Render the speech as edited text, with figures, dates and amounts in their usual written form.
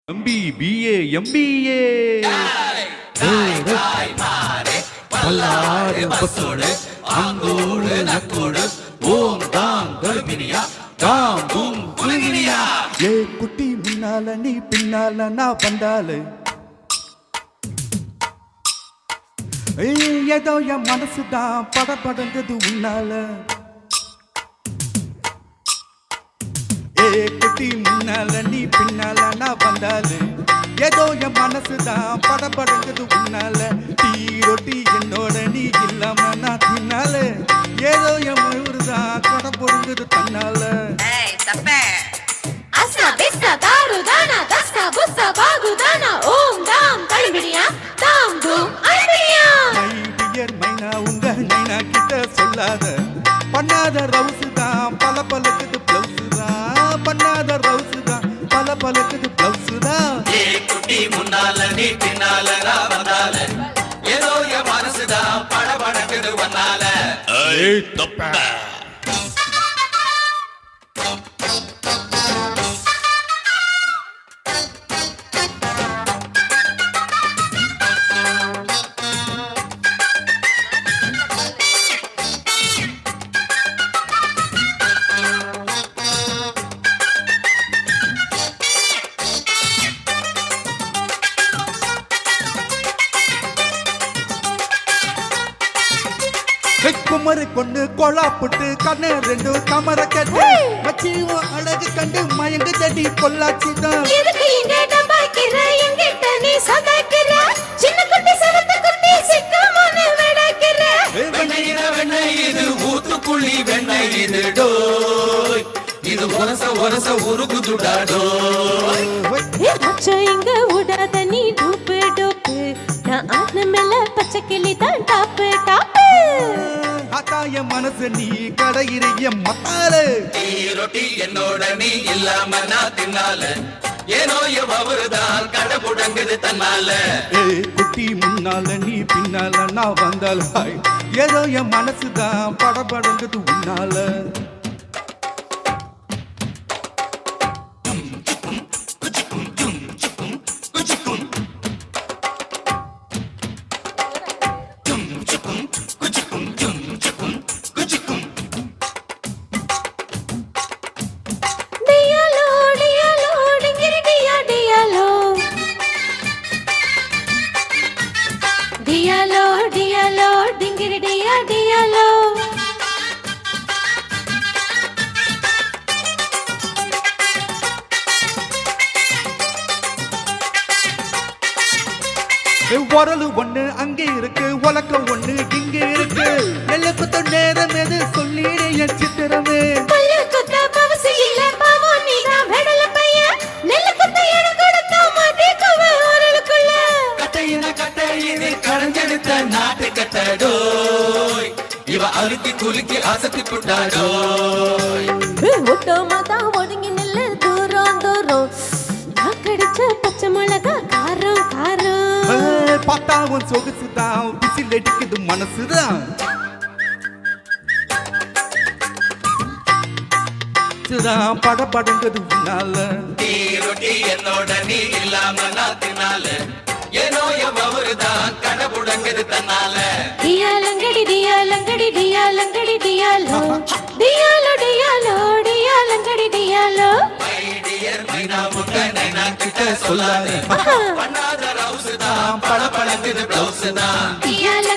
MBA பல்லாறு பசோடு அங்கோடு நக்கோடு ஓம் தாம் கல்பினியா தாம் boom குலுகினியா ஏ குட்டி முன்னால நீ பின்னால நான் வந்தாலே ஏதோ என் மனசுதான் படபடந்தது உன்னால குட்டி முன்னால நீ பின்னால நான் வந்தாலே ஏதோ என் மனசுதான் படபடங்குது உன்னால டீ ரொட்டி என்னோட நீ இல்லாம நான் தின்னால ஏதோ என் மயூர்தான் கொடை பொருங்குது தன்னால மைனா உங்க நைனா கிட்ட சொல்லாத பண்ணாத ரவுசு தான் பல பலக்குது பிளவுஸ் தான் பண்ணாத ரவுசு தான் பல பலக்குது பிளவுஸ் தான் குட்டி முன்னால நீ பின்னால நான் வந்தால ஏதோ என் மனசுதான் படபடக்குது வந்தால தப்ப குமரு கொண்டு கொலாப்புட்டு கண்ணு ரெண்டு கமர கட்டு வச்சு அழகு கண்டு மயங்கு தடி பொள்ளாச்சிதான் ஊத்துக்குள்ளி வெண்ணெய் இது டோய் இது ஒரச ஒரச உருகுதுடாடோ இங்க உடாத நீ டூப்பு டூப்பு நான் ஆன மேல பச்சை கிளி தான் டாப்பு டாப்பு அத்தாய மனசு நீ கடையிறைய மத்தால ரொட்டி என்னோட நீ இல்லாம நான் தின்னால ஏனோ எவருதான் கடை புடங்குது தன்னால குட்டி முன்னால நீ பின்னால நான் வந்தால ஏதோ என் மனசுதான் படபடங்குது உன்னால Diallo, diallo, dingiri dia, diallo. உரலு ஒண்ணு அங்கே இருக்கு உலக்க ஒண்ணு இங்க இருக்கு நெல்ல குத்த நேரம் எது சொல்லிடு என் சித்திரமே பல்லு குத்த பவசி இல்ல பாவோ நீதான் வெடல பையன் நெல்ல குத்த எடு கொடுத்த மாட்டேக்குவே உரலுக்குள்ள கட்டையின கடைஞ்செடுத்த நாட்டு கட்டடோய் இவ அழுத்தி குலுக்கி அசத்தி புட்டாடோய் ஒட்டோமா தான் ஒதுங்கி நில்லு தூரம் தூரம் கடிச்ச பச்சை மிளகா காரம் காரம் பார்த்தா உன் சொகுசுதான் பிசில் அடிக்குது மனசுதான் படபடங்குது உன்னால ரொட்டி என்னோட நீ இல்லாம நான் தின்னால ஏனோ எவருதான் கடை புடங்குது தன்னால டியாலங்கடி டியாலங்கடி டியாலங்கடி டியாலோ டியாலோ டியாலோ டியாலங்கடி டியாலோ மைனா முக்க நைனா கிட்ட சொல்லாத பண்ணாத ரவுஸ் தான் படபடங்குது பிளவுஸ் தான் டியால